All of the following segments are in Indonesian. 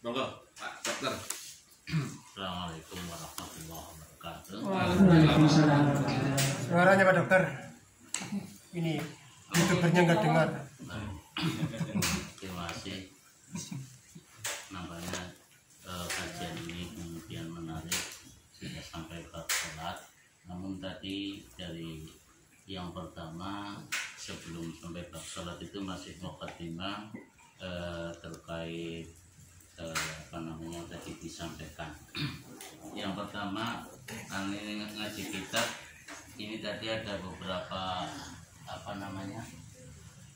Monggo, Pak Dokter. Assalamualaikum warahmatullahi wabarakatuh. Waalaikumsalam. Suaranya Pak Dokter. Ini youtubernya nggak dengar. Terima kasih. Nampaknya kajian ini kemudian menarik sudah sampai ke sholat. Namun tadi dari yang pertama sebelum sampai ke sholat itu masih mukadimah terkait tadi disampaikan. Yang pertama, ini ngaji kitab ini tadi ada beberapa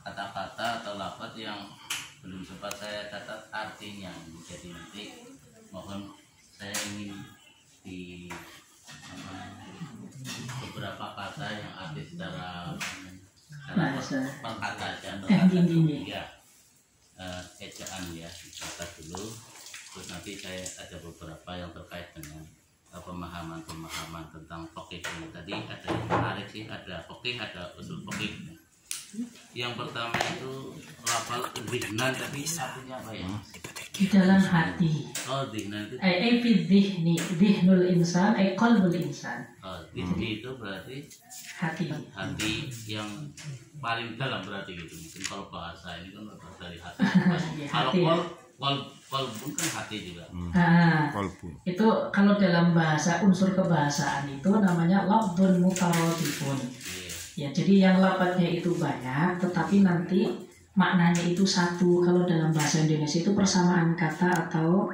kata-kata atau lafaz yang belum sempat saya catat artinya. Jadi nanti mohon saya ingin di beberapa kata yang arti secara perkata aja ya, ejaan ya dicatat dulu. Terus nanti saya ada beberapa yang terkait dengan pemahaman tentang fikih ini. Tadi ada yang menarik sih, ada fikih, ada usul fikih. Yang pertama itu lafal dhihnan, tapi artinya apa ya? Di dalam hati. Oh, dhihnan itu. Fi dhihni, dhihnul insan, qalbul insan. Oh, dhihni itu berarti hati. Hati yang paling dalam berarti gitu. Mungkin kalau bahasa ini kan dari hati. Kalau kolbu kan hati juga. Itu kalau dalam bahasa unsur kebahasaan itu namanya lafdzun mutaradifun. Ya, jadi yang lafadznya itu banyak, tetapi nanti maknanya itu satu. Kalau dalam bahasa Indonesia itu persamaan kata atau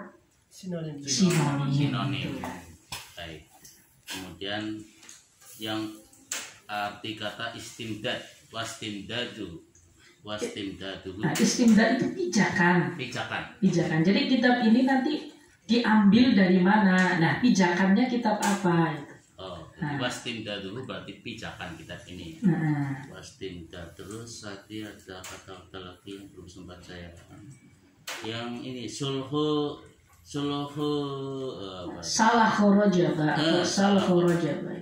sinonim. Baik. Kemudian yang arti kata istimdad, wastimdadu. Nah, istimdad itu pijakan. Jadi kitab ini nanti diambil dari mana? Nah, pijakannya kitab apa? Wastimdad dulu berarti pijakan kitab ini. Wastimdad. Terus tadi ada kata-kata lagi yang belum sempat saya. Yang ini sulhu salaho rojaba.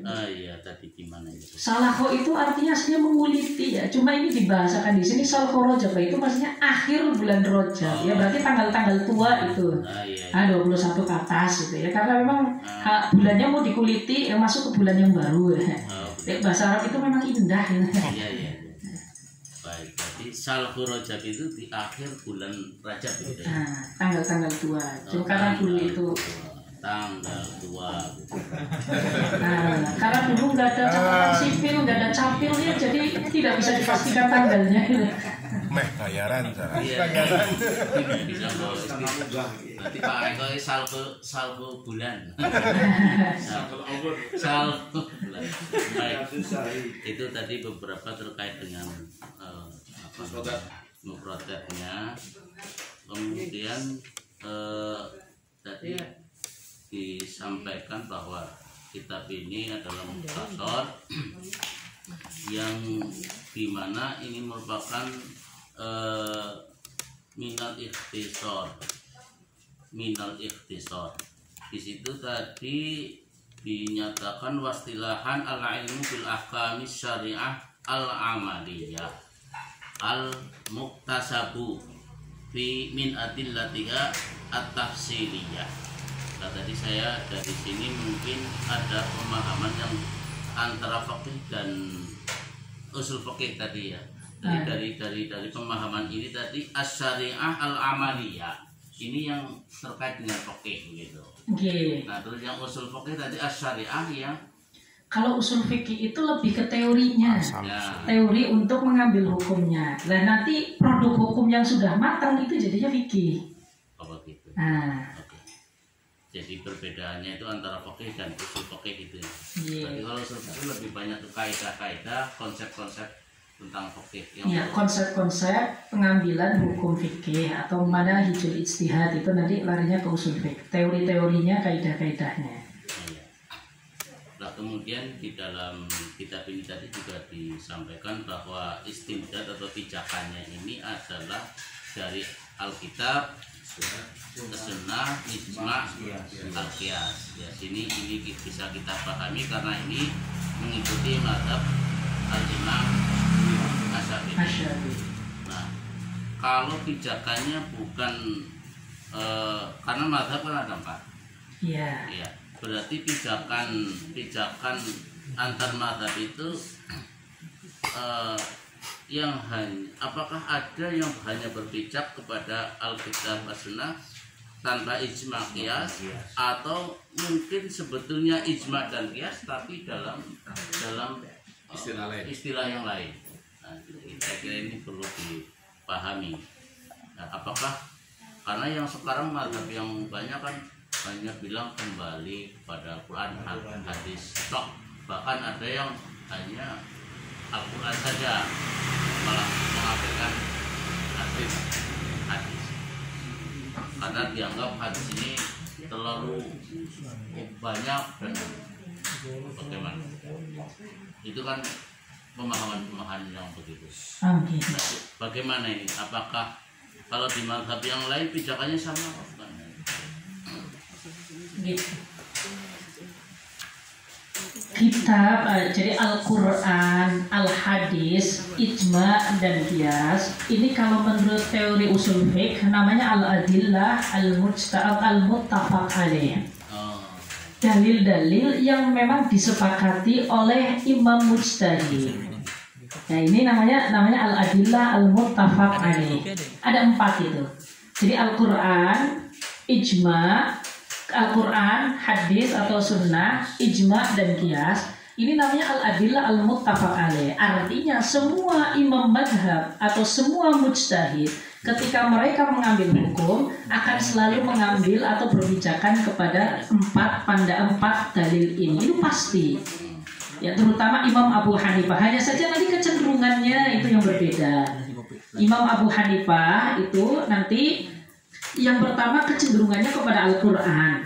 Iya, tadi gimana itu? Salaho itu artinya aslinya menguliti ya. Cuma ini dibahasakan di sini salaho rojaba itu maksudnya akhir bulan Rojab. Ya berarti tanggal-tanggal tua itu. 21 ke atas gitu ya. Karena memang bulannya mau dikuliti masuk ke bulan yang baru ya. Bahasa Arab itu memang indah ya. Iya. Baik, berarti Salhu Rajab itu di akhir bulan Rajab gitu ya. Tanggal-tanggal tua. Cuma karena dulu itu tanggal tua. Karena dulu nggak ada catatan sipil, nggak ada capil ya, jadi tidak bisa dipastikan tanggalnya. Bayaran. Bisa nanti Pak Eko salvo bulan. Salvo bulan. Baik. Itu tadi beberapa terkait dengan mufradatnya. Kemudian tadi disampaikan bahwa kitab ini adalah mukhtasar yang dimana ini merupakan minal ikhtisar. Di situ tadi dinyatakan wastilahan al-ilmu bil ahkami syariah al-amaliyah al-muktasabu fi min adillatiha at-tafsiliyah. Nah, tadi saya dari sini mungkin ada pemahaman yang antara fikih dan usul fikih tadi ya. Dari pemahaman ini tadi as-syariah al-amaliyah. Ini yang terkait dengan fikih begitu. Nah, terus yang usul fikih tadi as-syariah yang kalau usul fikih itu lebih ke teorinya, teori untuk mengambil hukumnya. Nah, nanti produk hukum yang sudah matang itu jadinya fikih. Oh gitu. Nah, jadi perbedaannya itu antara fikih dan usul fikih gitu. Jadi kalau usul fikih lebih banyak tuh kaidah-kaidah, konsep-konsep tentang fikih. Ya, konsep-konsep pengambilan hukum fikih atau mana hijul ijtihad itu nanti larinya ke usul fikih. Teori-teorinya, kaidah-kaidahnya. Nah, kemudian di dalam kitab ini tadi juga disampaikan bahwa istimdad atau pijakannya ini adalah dari Alkitab, Sunnah, Ijma, Al-Qiyas. Ya, ini bisa kita pahami karena ini mengikuti mazhab Al-Imam Asy-Syafi'i. Nah, kalau pijakannya bukan karena mazhab kan ada 4. Iya. Ya, berarti pijakan antar mazhab itu yang apakah ada yang hanya berpijak kepada Alkitab As-Sunnah tanpa ijma qiyas, atau mungkin sebetulnya ijma dan qiyas tapi dalam istilah yang lain. Nah, saya kira ini perlu dipahami. Nah, apakah karena yang sekarang mazhab yang banyak kan hanya bilang kembali pada Al-Quran, hadis stok, bahkan ada yang hanya Al-Quran saja, malah mengabaikan hadis, karena dianggap hadis ini terlalu banyak dan bagaimana? Itu kan pemahaman yang begitu. Nah, bagaimana ini? Apakah kalau di mazhab yang lain pijakannya sama apa bukan? Gitu. Kitab jadi Al-Quran, Al-Hadis, Ijma dan Qiyas ini kalau menurut teori usul fiqh namanya Al-Adillah Al-Muttafaq alaih. Dalil-dalil yang memang disepakati oleh imam mujtahid. Nah ini namanya Al-Adillah Al-Muttafaq alaih. Ada 4 itu. Jadi Al-Quran, Ijma, Al-Quran, hadis atau sunnah, ijma dan qiyas. Ini namanya al-adillah al-muttafaq alaih. Artinya semua imam madhab atau semua mujtahid ketika mereka mengambil hukum akan selalu mengambil atau berbijakan kepada 4 dalil ini. Itu pasti. Ya terutama Imam Abu Hanifah. Hanya saja nanti kecenderungannya itu yang berbeda. Imam Abu Hanifah itu nanti yang pertama kecenderungannya kepada Al-Quran.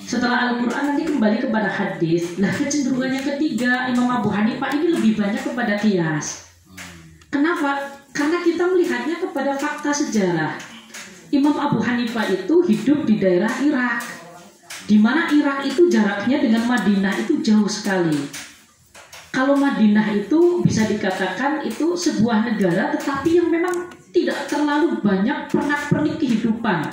Setelah Al-Quran nanti kembali kepada hadis. Nah kecenderungannya ketiga Imam Abu Hanifah ini lebih banyak kepada qiyas. Kenapa? Karena kita melihatnya kepada fakta sejarah. Imam Abu Hanifah itu hidup di daerah Irak, di mana Irak itu jaraknya dengan Madinah itu jauh sekali. Kalau Madinah itu bisa dikatakan itu sebuah negara tetapi yang memang tidak terlalu banyak pernak-pernik kehidupan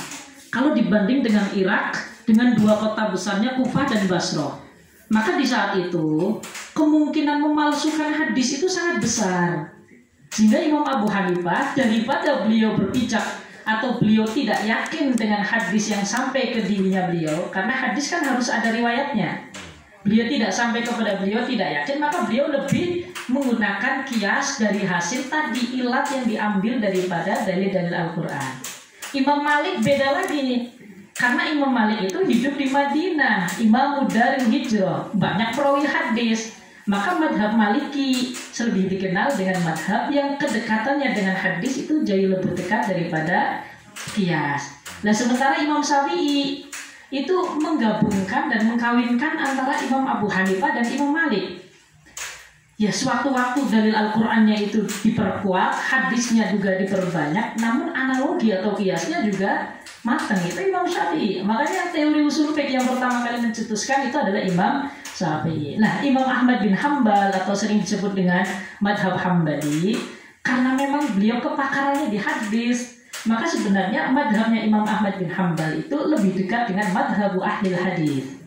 kalau dibanding dengan Irak dengan 2 kota besarnya Kufah dan Basrah. Maka di saat itu kemungkinan memalsukan hadis itu sangat besar. Sehingga Imam Abu Hanifah daripada beliau berpijak atau beliau tidak yakin dengan hadis yang sampai ke dirinya beliau, karena hadis kan harus ada riwayatnya. Beliau tidak sampai kepada beliau tidak yakin, maka beliau lebih menggunakan kias dari hasil tadi ilat yang diambil daripada dalil-dalil Al-Quran. Imam Malik beda lagi, karena Imam Malik itu hidup di Madinah, Imam Darul Hijrah, banyak perawi hadis. Maka madhab Maliki lebih dikenal dengan madhab yang kedekatannya dengan hadis itu jauh lebih dekat daripada kias. Nah sementara Imam Syafi'i itu menggabungkan dan mengkawinkan antara Imam Abu Hanifah dan Imam Malik. Ya sewaktu-waktu dalil Al-Qur'annya itu diperkuat, hadisnya juga diperbanyak, namun analogi atau kiasnya juga matang. Itu Imam Syafi'i. Makanya teori usul fiqh yang pertama kali mencetuskan itu adalah Imam Syafi'i. Nah, Imam Ahmad bin Hambal atau sering disebut dengan madhab Hambali, karena memang beliau kepakarannya di hadis, maka sebenarnya madhabnya Imam Ahmad bin Hambal itu lebih dekat dengan madhabu ahli hadis.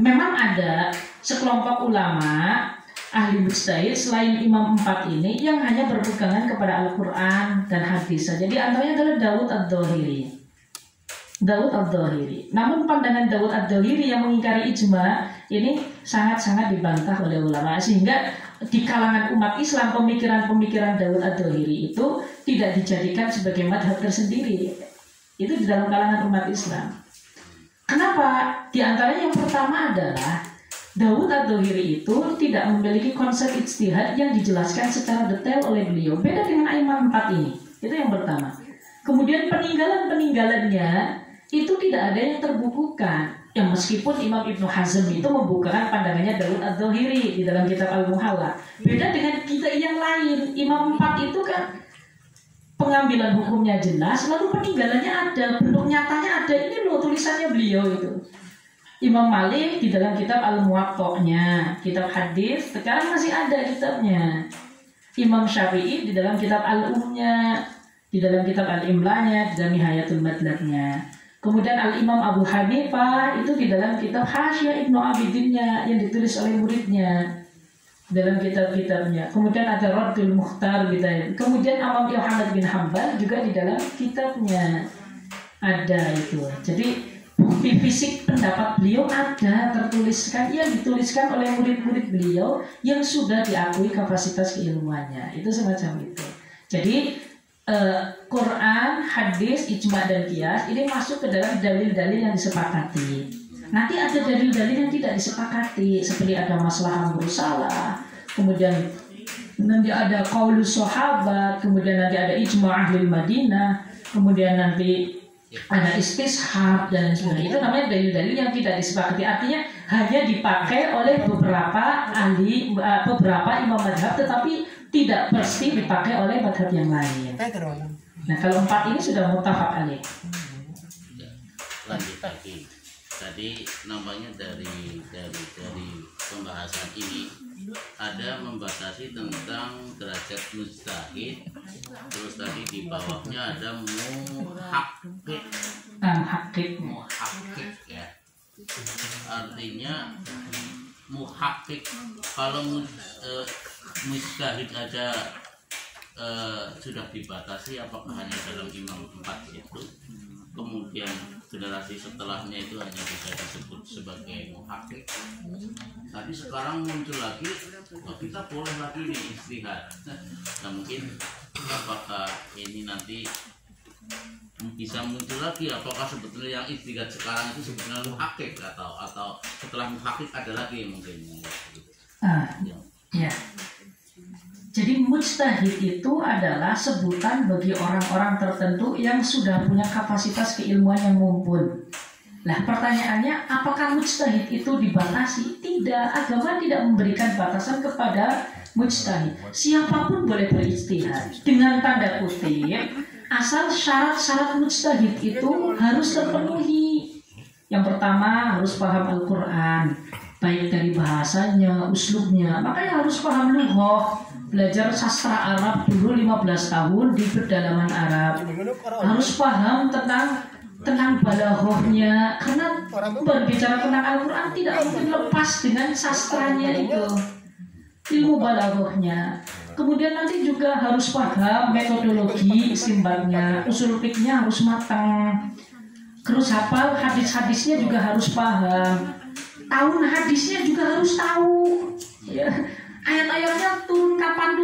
Memang ada sekelompok ulama ahli mujtahid selain imam 4 ini yang hanya berpegangan kepada Al-Quran dan hadis saja. Jadi antaranya adalah Dawud ad-Dhahiri. Namun pandangan Dawud ad-Dhahiri yang mengingkari ijma ini sangat-sangat dibantah oleh ulama, sehingga di kalangan umat Islam pemikiran-pemikiran Dawud ad-Dhahiri itu tidak dijadikan sebagai madhab tersendiri. Itu di dalam kalangan umat Islam. Kenapa? Di antaranya yang pertama adalah Dawud ad-Dhahiri itu tidak memiliki konsep ijtihad yang dijelaskan secara detail oleh beliau. Beda dengan Imam 4 ini. Itu yang pertama. Kemudian peninggalan-peninggalannya itu tidak ada yang terbukukan. Ya meskipun Imam Ibnu Hazm itu membukakan pandangannya Dawud ad-Dhahiri di dalam kitab Al-Muhalla. Beda dengan kita yang lain. Imam 4 itu kan pengambilan hukumnya jelas, lalu peninggalannya ada, bentuk nyatanya ada. Ini loh tulisannya beliau itu. Imam Malik di dalam kitab Al-Muwatta'nya, kitab hadis, sekarang masih ada kitabnya. Imam Syafi'i di dalam kitab Al-Umnya, di dalam kitab Al-Imlanya, di dalam Nihayatul Madlabnya. Kemudian Al-Imam Abu Hanifah itu di dalam kitab Hasyiah Ibnu Abidinnya yang ditulis oleh muridnya dalam kitab-kitabnya. Kemudian ada Raddul Mukhtar gitu ya. Kemudian Imam Ahmad bin Hanbal juga di dalam kitabnya ada itu. Jadi bukti fisik pendapat beliau ada tertuliskan, yang dituliskan oleh murid-murid beliau yang sudah diakui kapasitas keilmuannya. Itu semacam itu. Jadi Quran, hadis, ijma dan qiyas ini masuk ke dalam dalil-dalil yang disepakati. Nanti ada dalil-dalil yang tidak disepakati, seperti ada maslahah mursalah, kemudian nanti ada qaulus sahabat, kemudian nanti ada ijma ahli Madinah, kemudian nanti ada istishab dan sebagainya. Itu namanya dalil-dalil yang tidak disepakati. Artinya hanya dipakai oleh beberapa ahli, beberapa imam madhab, tetapi tidak pasti dipakai oleh madhab yang lain. Nah, kalau 4 ini sudah muttafaq alaih. Lanjut lagi. Tadi nampaknya dari pembahasan ini ada membatasi tentang derajat mujtahid. Terus tadi di bawahnya ada muhakkik ya. Artinya muhakkik, kalau mujtahid aja sudah dibatasi, apakah hanya dalam imam 4 itu? Kemudian generasi setelahnya itu hanya bisa disebut sebagai muhakkik. Tapi sekarang muncul lagi, kita boleh lagi nih ijtihad. Nah, mungkin apakah ini nanti bisa muncul lagi, apakah sebetulnya yang ijtihad sekarang itu sebetulnya muhakkik atau setelah muhakkik ada lagi mungkin. Ya. Jadi mujtahid itu adalah sebutan bagi orang-orang tertentu yang sudah punya kapasitas keilmuan yang mumpun. Nah, pertanyaannya, apakah mujtahid itu dibatasi? Tidak, agama tidak memberikan batasan kepada mujtahid. Siapapun boleh berijtihad. Dengan tanda kutip, asal syarat-syarat mujtahid itu harus terpenuhi. Yang pertama, harus paham Al-Quran, baik dari bahasanya, uslubnya. Makanya harus paham lughah. Belajar sastra Arab dulu 15 tahun di pedalaman Arab. Harus paham tentang balaghahnya, karena berbicara tentang Al-Quran tidak mungkin lepas dengan sastranya itu, ilmu balaghahnya. Kemudian nanti juga harus paham metodologi istinbatnya, usul fikihnya harus matang. Terus hafal hadis-hadisnya juga harus paham. Tahun hadisnya juga harus tahu. Ya. Ayat-ayatnya turun kapan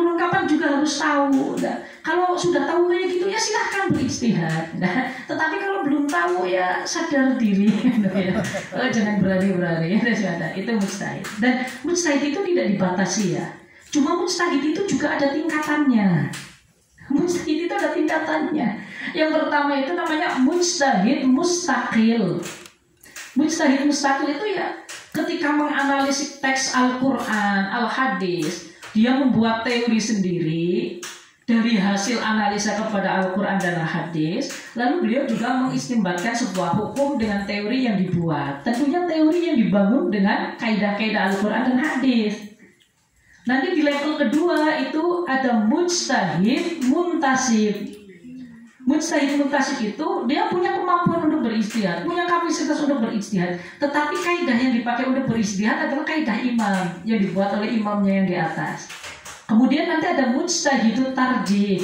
juga harus tahu. Nah, kalau sudah tahu kayak gitu ya silahkan berijtihad. Nah, tetapi kalau belum tahu ya sadar diri. Jangan berani-berani. Itu mujtahid. Dan mujtahid itu tidak dibatasi ya. Cuma mujtahid itu juga ada tingkatannya. Mujtahid itu ada tingkatannya. Yang pertama itu namanya mujtahid mustaqil. Mujtahid mustaqil itu ya ketika menganalisis teks Al-Quran, Al-Hadis, dia membuat teori sendiri dari hasil analisa kepada Al-Quran dan Al-Hadis. Lalu beliau juga mengistimbatkan sebuah hukum dengan teori yang dibuat. Tentunya teori yang dibangun dengan kaidah-kaidah Al-Quran dan Hadis. Nanti di level kedua itu ada mujtahid muntasib. Mujtahid muntasib itu dia punya kemampuan untuk berijtihad, punya kapasitas untuk berijtihad, tetapi kaidah yang dipakai untuk berijtihad adalah kaidah imam yang dibuat oleh imamnya yang di atas. Kemudian nanti ada mujtahidut tarjih.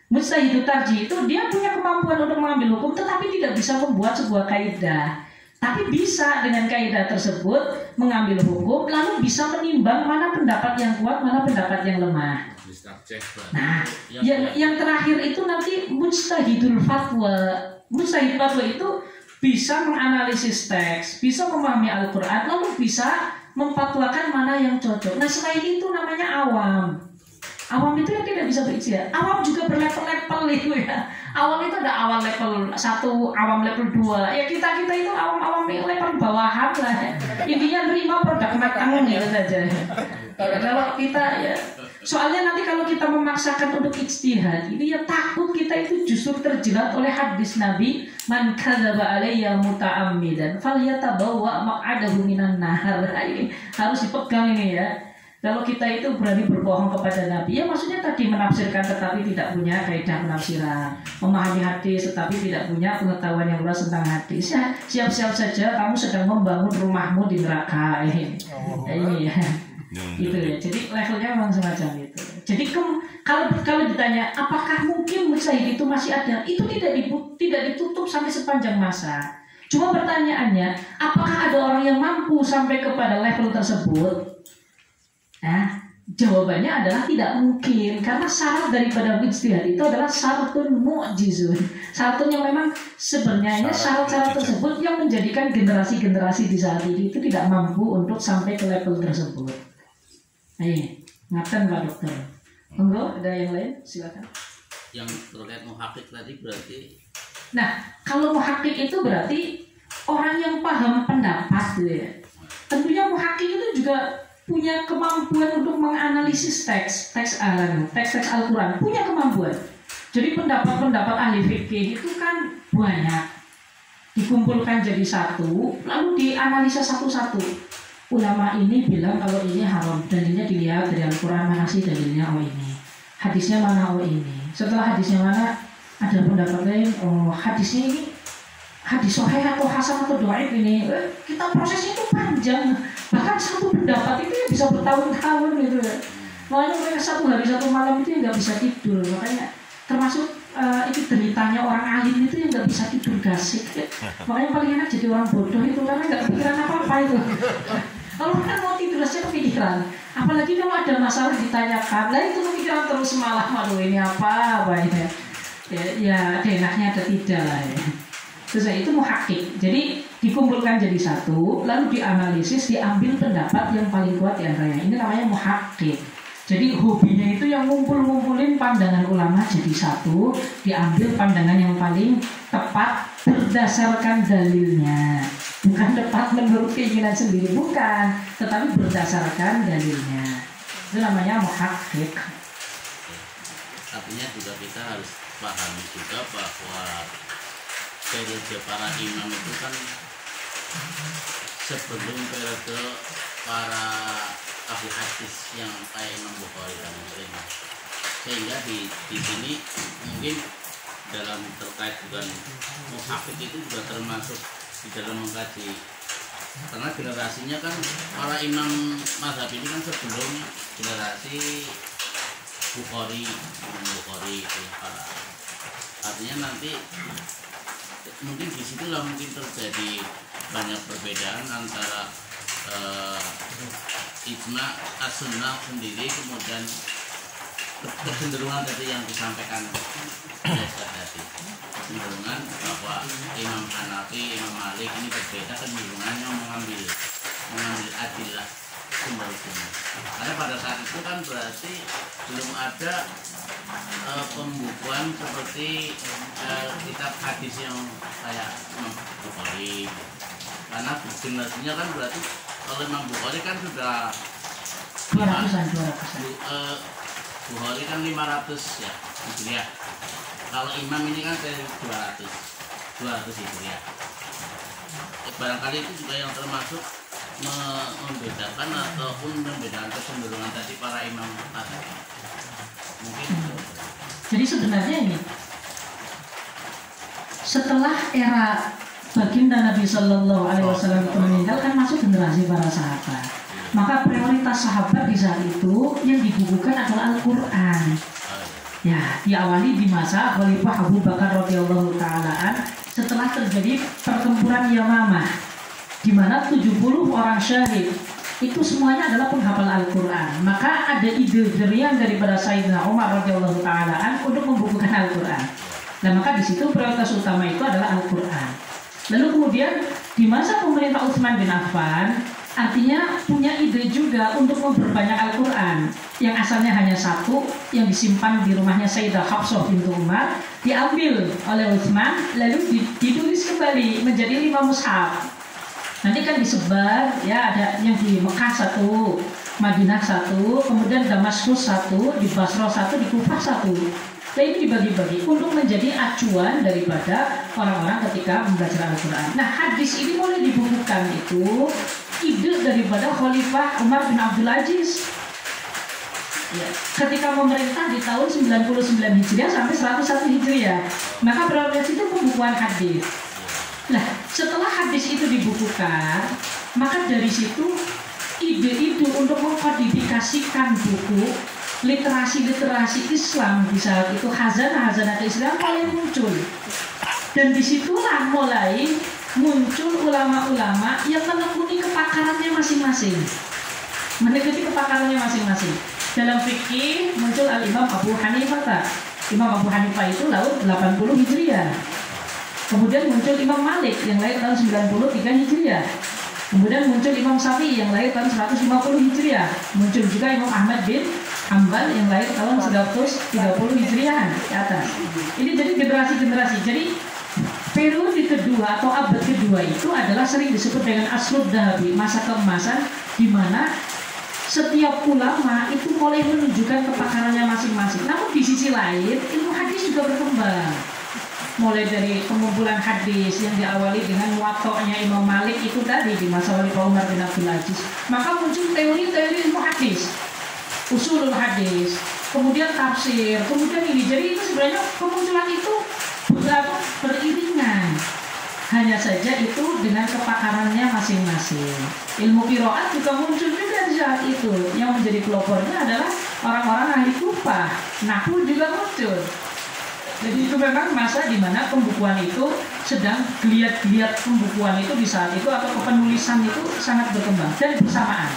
Mujtahidut tarjih itu dia punya kemampuan untuk mengambil hukum, tetapi tidak bisa membuat sebuah kaidah, tapi bisa dengan kaidah tersebut mengambil hukum, lalu bisa menimbang mana pendapat yang kuat, mana pendapat yang lemah. Nah, yang terakhir itu nanti mujtahidul fatwa. Mujtahid fatwa itu bisa menganalisis teks, bisa memahami Al-Quran, lalu bisa memfatwakan mana yang cocok. Nah, selain itu namanya awam. Awam itu yang tidak bisa berijtihad. Awam juga berlevel-level itu ya. Awam itu ada awam level 1, awam level 2. Ya kita itu awam-awam level bawahan lah. Intinya terima produk matang gitu saja. Kalau kita ya, soalnya nanti kalau kita memaksakan untuk ijtihad, ini ya takut kita itu justru terjerat oleh hadis Nabi, man kadzaba alayya muta'ammidan falyatabawwa maq'adahu minan nar. Ini harus dipegang ini ya. Kalau kita itu berani berbohong kepada Nabi, ya maksudnya tadi menafsirkan tetapi tidak punya kaidah penafsiran, memahami hadis tetapi tidak punya pengetahuan yang luas tentang hadis. Ya, siap-siap saja kamu sedang membangun rumahmu di neraka. Ini ya. Gitu ya. Jadi levelnya memang semacam itu. Jadi kalau ditanya apakah mungkin mujtahid itu masih ada, itu tidak ditutup sampai sepanjang masa. Cuma pertanyaannya, apakah ada orang yang mampu sampai kepada level tersebut? Nah, jawabannya adalah tidak mungkin, karena syarat daripada ijtihad itu adalah syaratun mu'jizun. Syaratun yang memang sebenarnya syarat-syarat tersebut yang menjadikan generasi-generasi di saat ini itu tidak mampu untuk sampai ke level tersebut. Ayo, ngaten Pak Dokter. Monggo, ada yang lain? Silakan. Yang terkait muhakkik tadi berarti. Nah, kalau muhakkik itu berarti orang yang paham pendapat, ya. Tentunya muhakkik itu juga punya kemampuan untuk menganalisis teks Al-Quran, punya kemampuan. Jadi pendapat-pendapat ahli fikih itu kan banyak, dikumpulkan jadi satu, lalu dianalisa satu-satu. Ulama ini bilang kalau ini haram, dalilnya dilihat dari Al-Quran, mana sih dalilnya, oh ini. Hadisnya mana, oh ini. Setelah hadisnya mana, ada pendapat lain, oh hadisnya ini hadis sahih atau hasan atau dhaif ini. Kita prosesnya itu panjang. Bahkan satu pendapat itu bisa bertahun-tahun gitu ya. Makanya mereka satu hari satu malam itu nggak bisa tidur. Makanya termasuk itu deritanya orang alim itu yang nggak bisa tidur gasik. Makanya paling enak jadi orang bodoh itu karena nggak kepikiran apa-apa itu. Kalau kan mau tidur aja kepikiran. Apalagi kalau ada masalah ditanyakan, lah itu kepikiran terus malam. Aduh ini apa ini. Ya ada enaknya ada tidak lah ya. Terus itu muhakkik. Jadi dikumpulkan jadi satu, lalu dianalisis, diambil pendapat yang paling kuat di antaranya. Ini namanya muhakkik. Jadi hobinya itu yang ngumpulin pandangan ulama jadi satu, diambil pandangan yang paling tepat berdasarkan dalilnya. Bukan tepat menurut keinginan sendiri, bukan, tetapi berdasarkan dalilnya. Itu namanya muhakkik. Artinya juga kita harus pahami juga bahwa periode para imam itu kan sebelum periode para ahli hadis yang kayak Imam Bukhari dan Muslim, sehingga di sini mungkin dalam terkait dengan muhakkik itu juga termasuk di dalam mengkaji, karena generasinya kan para imam mazhab ini kan sebelum generasi Bukhari itu para, artinya nanti mungkin di situlah mungkin terjadi banyak perbedaan antara ijma as-sunnah sendiri, kemudian kecenderungan tadi yang disampaikan tadi, kecenderungan bahwa Imam Hanafi, Imam Malik ini berbeda kecenderungannya mengambil adillah sumber-sumber. Karena pada saat itu kan berarti belum ada pembukuan seperti kitab hadis yang kayak Imam Bukhari, karena generasinya kan berarti kalau Imam Bukhari kan sudah 200-an. Bukhari kan 500 ya Hijriah. Kalau Imam ini kan dari 200 Hijriah. Barangkali itu juga yang termasuk membedakan ataupun membedakan kecenderungan tadi para imam mazhab. Mungkin jadi sebenarnya ini setelah era baginda Nabi Shallallahu Alaihi Wasallam itu meninggal kan masuk generasi para sahabat. Maka prioritas sahabat di saat itu yang dibukukan adalah Al-Quran. Ya, diawali di masa Khalifah Abu Bakar radhiyallahu ta'ala setelah terjadi pertempuran Yamamah, di mana 70 orang syahid itu semuanya adalah penghafal Al-Quran. Maka ada ide derian daripada Sayyidina Umar radhiyallahu ta'ala untuk membukukan Al-Quran. Nah, maka di situ prioritas utama itu adalah Al-Quran. Lalu kemudian di masa pemerintah Utsman bin Affan, artinya punya ide juga untuk memperbanyak Al-Quran yang asalnya hanya satu yang disimpan di rumahnya Sayyidah Hafsah bintu Umar, diambil oleh Utsman lalu ditulis kembali menjadi 5 mushaf. Nanti kan disebar, ya ada yang di Mekah 1, Madinah 1, kemudian Damaskus 1, di Basra 1, di Kufah 1. Nah ini dibagi-bagi untuk menjadi acuan daripada orang-orang ketika membaca Al-Quran. Nah hadis ini mulai dibukukan itu ide daripada Khalifah Umar bin Abdul Aziz. Ya, ketika memerintah di tahun 99 Hijriah sampai 101 Hijriah, maka berarti itu pembukuan hadis. Nah, setelah hadis itu dibukukan, maka dari situ ide-ide untuk mengkodifikasikan buku literasi Islam di saat itu, khazanah Islam mulai muncul. Dan disitulah mulai muncul ulama-ulama yang menekuni kepakarannya masing-masing. Dalam fikih muncul Al-Imam Abu Hanifah. Imam Abu Hanifah itu lahir 80 Hijriah. Kemudian muncul Imam Malik yang lahir tahun 93 Hijriah. Kemudian muncul Imam Syafi'i yang lahir tahun 150 Hijriah. Muncul juga Imam Ahmad bin Hambal yang lahir tahun 130 Hijriah ke atas. Ini jadi generasi-generasi. Jadi periode kedua atau abad kedua itu adalah sering disebut dengan Asrud Dahabi, masa keemasan, di mana setiap ulama itu mulai menunjukkan kepakarannya masing-masing. Namun di sisi lain, ilmu hadis juga berkembang. Mulai dari pengumpulan hadis yang diawali dengan muwatta'nya Imam Malik itu tadi di masa Khalifah Umar bin Abdul Aziz. Maka muncul teori-teori ilmu hadis, usulul hadis, kemudian tafsir, kemudian ini. Jadi itu sebenarnya kemunculan itu beriringan. Hanya saja itu dengan kepakarannya masing-masing. Ilmu qiraat juga muncul juga di saat itu. Yang menjadi pelopornya adalah orang-orang ahli Kufah. Nahwu juga muncul. Jadi itu memang masa di mana pembukuan itu sedang geliat-geliat pembukuan itu di saat itu, atau penulisan itu sangat berkembang dan bersamaan.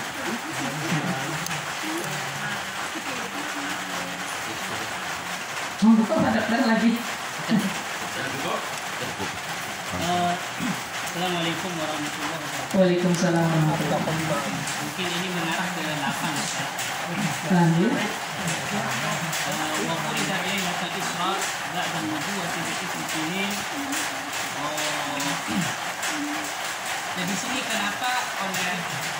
Membuka pada lagi. Assalamualaikum warahmatullahi wabarakatuh. Waalaikumsalam warahmatullahi wabarakatuh. Mungkin ini mengarah ke 8. Lanjut. Waktu dari Lailatul Isra ba'da nubuwwati bi sinin. Nah, di sini kenapa oleh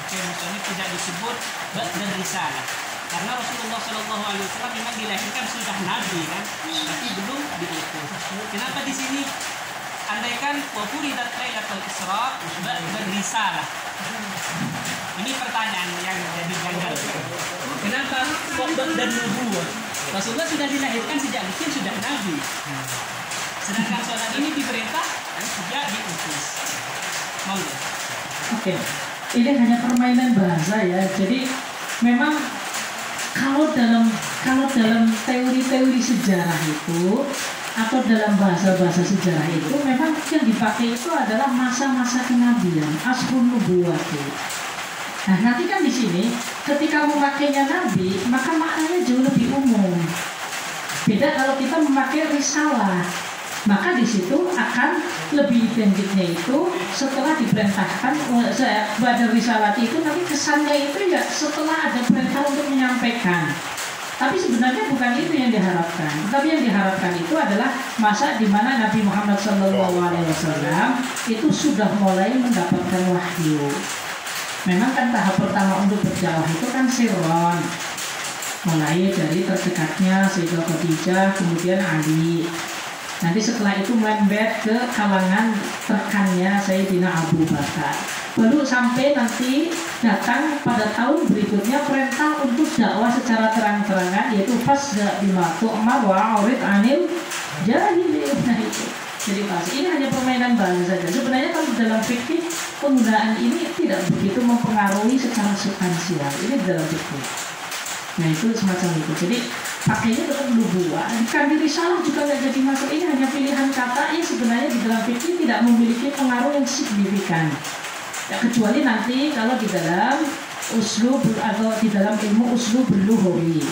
Muslim tidak disebut ba'da risalah? Karena Rasulullah Shallallahu Alaihi Wasallam memang dilahirkan sudah nabi kan, tapi belum diutus. Kenapa di sini andaikan wa furidat Lailatul Isra ba'da risalah? Ini pertanyaan yang jadi janggal. Kenapa kok dan nubuwah? Rasulullah sudah dilahirkan sejak kecil sudah nabi. Sedangkan sholat ini diperintah dan sejak diutus. Monggo. Oke. Ini hanya permainan bahasa ya. Jadi memang kalau dalam teori-teori sejarah itu atau dalam bahasa-bahasa sejarah itu memang yang dipakai itu adalah masa-masa kenabian, asrun nubuwwati. Nah, nanti kan di sini ketika memakainya nabi, maka maknanya jauh lebih umum. Beda kalau kita memakai risalah, maka di situ akan lebih identiknya itu setelah diperintahkan pada risalah itu, tapi kesannya itu ya setelah ada perintah untuk menyampaikan. Tapi sebenarnya bukan itu yang diharapkan. Tapi yang diharapkan itu adalah masa di mana Nabi Muhammad SAW itu sudah mulai mendapatkan wahyu. Memang kan tahap pertama untuk berdakwah itu kan sirron, mulai dari terdekatnya Sayyidah Khadijah, kemudian Ali. Nanti setelah itu melembet ke kalangan rekannya Sayyidina Abu Bakar. Baru sampai nanti datang pada tahun berikutnya perintah untuk dakwah secara terang-terangan, yaitu fasda bima tu'mar wa a'rid 'anil jahilin. Nah itu. Jadi ini hanya permainan bahasa saja. Sebenarnya kalau dalam fikih penggunaan ini tidak begitu mempengaruhi secara substansial. Ini dalam fikih. Nah itu semacam itu. Jadi pakainya tetap nubuwah. Kan di risalah juga nggak jadi masuk. Ini hanya pilihan kata yang sebenarnya di dalam fikih tidak memiliki pengaruh yang signifikan. Ya, kecuali nanti kalau di dalam uslub atau di dalam ilmu uslubul lughawi,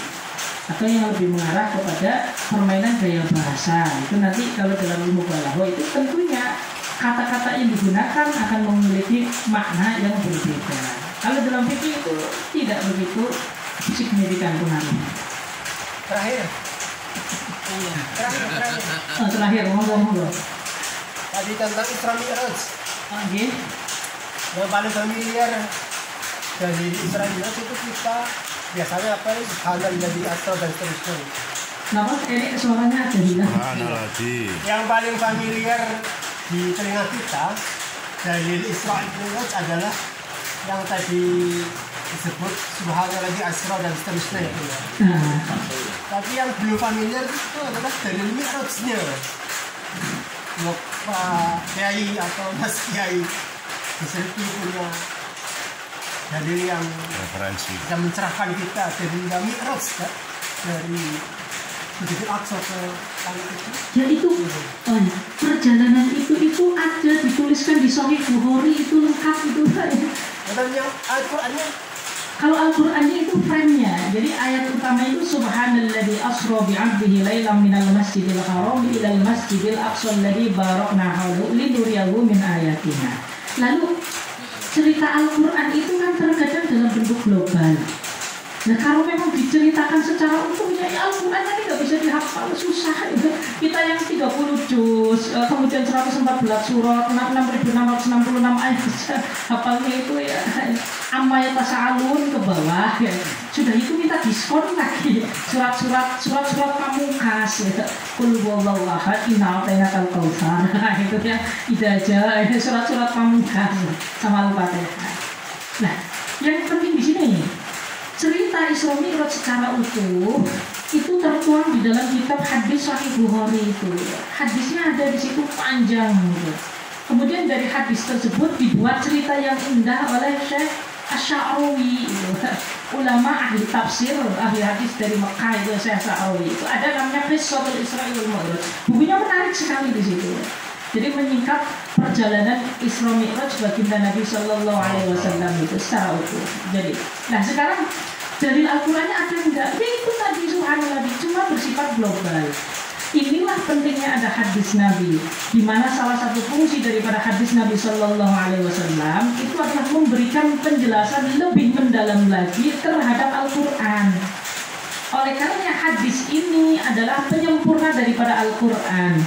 atau yang lebih mengarah kepada permainan gaya bahasa. Itu nanti kalau dalam ilmu balaghah itu tentunya kata-kata yang digunakan akan memiliki makna yang berbeda. Kalau dalam fikih itu tidak begitu signifikan pengaruhnya. Terakhir. Terakhir, monggo. Tadi tentang Isra Mi'raj. Oke. Yang paling familiar dari Isra Mi'raj itu kita biasanya apa nih? Subhanallah di atau dan seterusnya. Kenapa ini suaranya ada hilang? Yang paling familiar di telinga kita dari Isra Mi'raj adalah yang tadi disebut subhanalladzi asra dan seterusnya itu ya. Tapi yang belum familiar itu adalah dalil mi'rajnya. Untuk Pak Kiai atau Mas Kiai Bisriki punya dalil yang referensi yang mencerahkan kita dari mi'raj kan? Dari Masjidil Aqsa ke langit itu. Ya itu, perjalanan itu ada dituliskan di Sahih Bukhari, itu lengkap itu. Dan yang Al-Qur'annya, kalau Al-Qur'annya itu frame-nya. Jadi ayat utama itu subhanalladzi asra bi 'abdihi lailan minal masjidil haram ilal masjidil aqsa alladzi barakna hawlahu linuriyahu min ayatina. Lalu cerita Al-Qur'an itu kan terkadang dalam bentuk global. Nah kalau memang diceritakan secara utuh ya Al-Quran ini nggak bisa dihafal, susah. Kita yang 30 juz, kemudian 114 surat, 6.666 ayat, hafalnya itu ya amma yatasa'alun ke bawah ya. Sudah itu minta diskon lagi surat-surat pamungkas ya. Qul huwallahu ahad inna a'tainakal kautsar. Itu ya idaja surat-surat pamungkas sama Al-Fatihah. Nah, yang penting di sini cerita Isra Mi'raj secara utuh itu tertuang di dalam kitab hadis Sahih Bukhari itu. Hadisnya ada di situ panjang gitu. Kemudian dari hadis tersebut dibuat cerita yang indah oleh Syekh Asy-Sya'rawi, ulama ahli tafsir, ahli hadis dari Mekah itu Syekh Asy-Sya'rawi. Itu ada namanya Qissatul Isra wal Mi'raj. Bukunya menarik sekali di situ. Jadi menyingkap perjalanan Isra Mi'raj baginda Nabi Shallallahu Alaihi Wasallam itu secara utuh. Jadi, nah sekarang dari Al-Qurannya ada enggak? Ya itu tadi subhanallah, cuma bersifat global. Inilah pentingnya ada hadis Nabi, di mana salah satu fungsi daripada hadis Nabi Shallallahu Alaihi Wasallam itu adalah memberikan penjelasan lebih mendalam lagi terhadap Al-Quran. Oleh karenanya hadis ini adalah penyempurna daripada Al-Quran.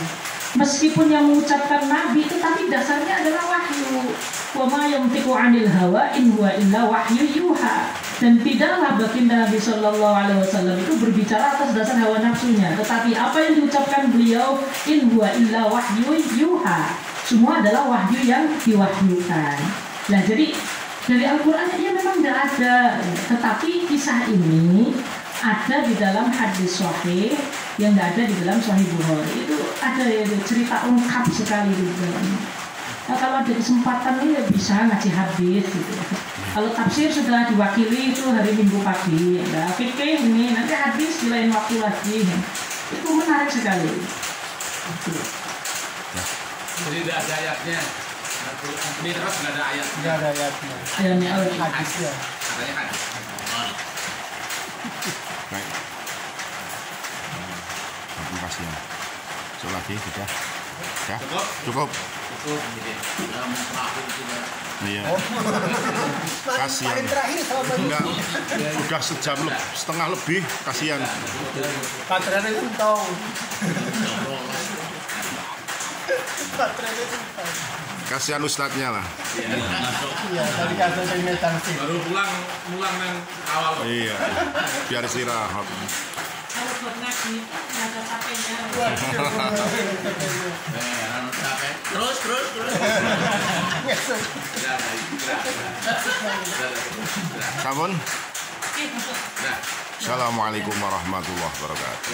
Meskipun yang mengucapkan Nabi itu, tapi dasarnya adalah wahyu. Wa ma yantiqu 'anil hawa in huwa illa wahyu yuha. Dan tidaklah baginda Nabi Shallallahu Alaihi Wasallam itu berbicara atas dasar hawa nafsunya, tetapi apa yang diucapkan beliau in huwa illa wahyu yuha. Semua adalah wahyu yang diwahyukan. Nah jadi dari Al-Quran ya memang tidak ada, tetapi kisah ini ada di dalam hadis sahih yang tidak ada di dalam Sahih Bukhari. Itu ada ya, cerita lengkap sekali di dalamnya. Nah, kalau ada kesempatan ini ya bisa ngaji hadis gitu. Kalau tafsir sudah diwakili itu hari Minggu pagi. Ya, fikih ini nanti hadis di lain waktu lagi. Itu menarik sekali. Jadi tidak ada ayatnya. Ini terus nggak ada ayat. tidak ada ayatnya. Ayatnya Hadisnya. Katanya hadis. baik. Terima kasih ya. Soal lagi sudah ya cukup iya kasihan Paling terakhir sama enggak udah sejam setengah lebih, kasihan Patrenya itu tahu. Patrenya itu tahu. kasihan ustadznya lah. Iya, tadi kata saya metal sih. Baru pulang yang awal. Iya biar istirahat. Kalau buat ngaji nggak ada capeknya. Terus. Sampun. Assalamualaikum warahmatullahi wabarakatuh.